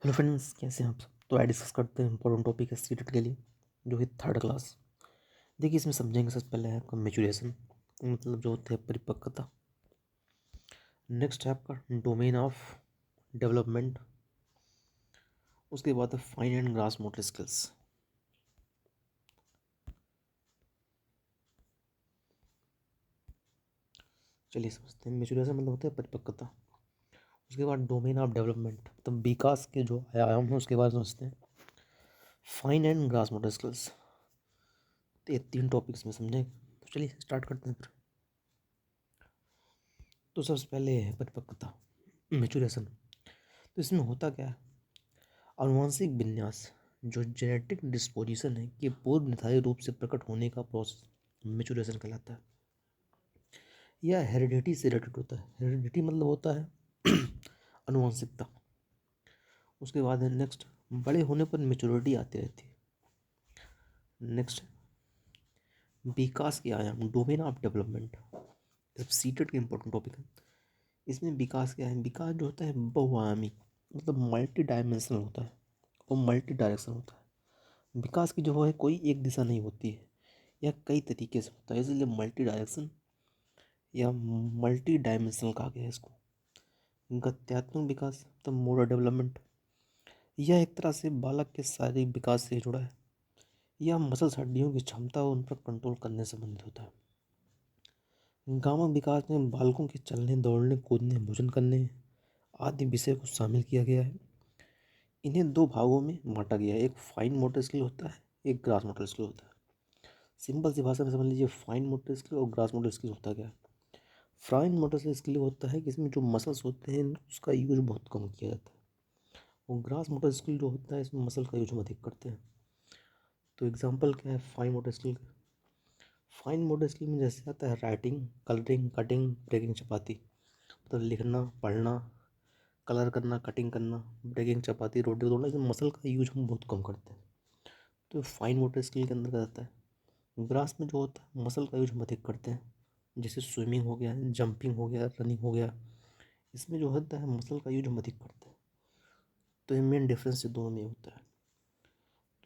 Hello friends, कैसे हैं आप सब। तो आज डिस्कस करते हैं इंपॉर्टेंट टॉपिक है स्टूडेंट के लिए, जो है थर्ड क्लास। देखिए, इसमें समझेंगे सबसे पहले है आपका मेचुरेशन, मतलब जो होता है परिपक्वता। नेक्स्ट है आपका डोमेन ऑफ डेवलपमेंट। उसके बाद है fine and grass motor skills. चलिए समझते हैं। मेचुरेशन मतलब होता है परिपक्वता। उसके बाद डोमेन ऑफ डेवलपमेंट मतलब विकास के जो आयाम है उसके बारे में समझते हैं। Fine and grass motor skills, तो ये 3 टॉपिक्स में समझेंगे। तो चलिए स्टार्ट करते हैं फिर। तो सबसे पहले है परिपक्वता, मेचुरेशन। तो इसमें होता क्या है, आनुवंशिक विन्यास जो जेनेटिक डिस्पोजिशन है कि पूर्व निर्धारित रूप से प्रकट होने का प्रोसेस मेचुरेशन कहलाता है। यह हेरिडिटी से रिलेटेड होता है। हेरिडिटी मतलब होता है आनुवंशिकता। उसके बाद है नेक्स्ट, बड़े होने पर मेचुरिटी आती रहती है। नेक्स्ट, विकास के आयाम, डोमेन ऑफ डेवलपमेंट, सीटेड के इंपॉर्टेंट टॉपिक है। इसमें विकास क्या है, विकास जो होता है बहुआयामी मतलब मल्टी डायमेंशनल होता है और मल्टी डायरेक्शन होता है। विकास की जो है कोई एक दिशा नहीं होती है, यह कई तरीके से होता है, इसलिए मल्टी डायरेक्शन या मल्टी डायमेंशनल कहा गया है इसको। गत्यात्मक विकास मतलब मोडल डेवलपमेंट, यह एक तरह से बालक के शारीरिक विकास से जुड़ा है। यह मसल हड्डियों की क्षमता और उन पर कंट्रोल करने से संबंधित होता है। गामक विकास में बालकों के चलने, दौड़ने, कूदने, भोजन करने आदि विषय को शामिल किया गया है। इन्हें 2 भागों में बांटा गया है, एक फाइन मोटर स्किल होता है, एक ग्रास मोटर स्किल होता है। सिंपल सी भाषा में समझ लीजिए, फाइन मोटर स्किल और ग्रास मोटर स्किल होता क्या है। फाइन मोटर स्किल होता है कि इसमें जो मसल्स होते हैं उसका यूज बहुत कम किया जाता है, और ग्रास मोटर स्किल जो होता है इसमें मसल का यूज हम अधिक करते हैं। तो एग्जांपल क्या है फाइन मोटर स्किल का। फाइन मोटर स्किल में जैसे आता है राइटिंग, कलरिंग, कटिंग, ब्रेकिंग चपाती, मतलब लिखना, पढ़ना, कलर करना, कटिंग करना, ब्रेकिंग चपाती, रोटी तोड़ना, इसमें मसल का यूज हम बहुत कम करते हैं। तो फाइन मोटर स्किल के अंदर आता है। ग्रास में जो होता है मसल का यूज हम अधिक करते हैं, जैसे स्विमिंग हो गया, जंपिंग हो गया, रनिंग हो गया, इसमें जो होता है मसल का यूज हम अधिक करते हैं। तो ये मेन डिफरेंस ये दोनों में होता है।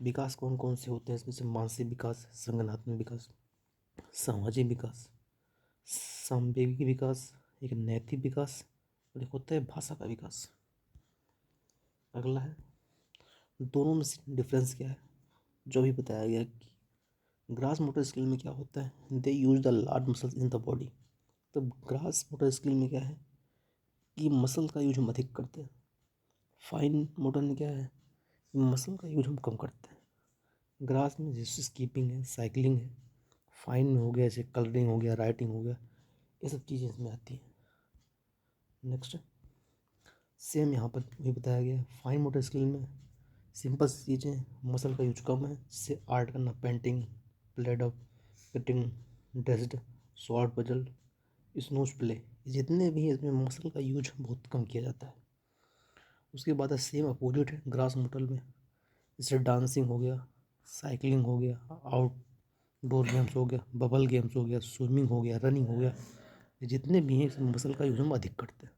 विकास कौन कौन से होते हैं इसमें से, मानसिक विकास, संज्ञानात्मक विकास, सामाजिक विकास, सांवेगिक विकास, एक नैतिक विकास, और एक होता है भाषा का विकास। अगला है दोनों में डिफरेंस क्या है, जो भी बताया गया कि ग्रास मोटर स्किल में क्या होता है, they use the large muscles in the body. तो ग्रास मोटर स्किल में क्या है कि मसल का यूज हम अधिक करते हैं। फाइन मोटर में क्या है, मसल का यूज हम कम करते हैं। ग्रास में जैसे स्कीपिंग है, साइकिलिंग है। फाइन में हो गया जैसे कलरिंग हो गया, राइटिंग हो गया, ये सब चीज़ें इसमें आती हैं। नेक्स्ट, सेम यहाँ पर भी बताया गया है। फाइन मोटर स्किल में सिंपल सी चीज़ें, मसल का यूज कम है, जैसे आर्ट करना, पेंटिंग, प्लेड अप, कटिंग, डेस्ड, शॉर्ट पजल, स्नूज प्ले, जितने भी हैं इसमें मसल का यूज बहुत कम किया जाता है। उसके बाद सेम अपोजिट है ग्रास मोटर में, जैसे डांसिंग हो गया, साइकिलिंग हो गया, आउटडोर गेम्स हो गया, बबल गेम्स हो गया, स्विमिंग हो गया, रनिंग हो गया, ये जितने भी हैं इसमें मसल का यूज हम अधिक करते हैं।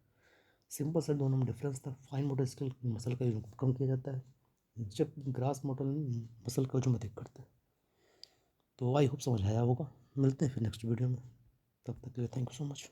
सिंपल सा दोनों में डिफरेंस था। फाइन मोटर स्किल मसल का यूज कम किया जाता है, जब ग्रास मोटर में मसल का यूज हम अधिक करते हैं। तो आई होप समझ आया होगा। मिलते हैं फिर नेक्स्ट वीडियो में, तब तक के लिए थैंक यू सो मच।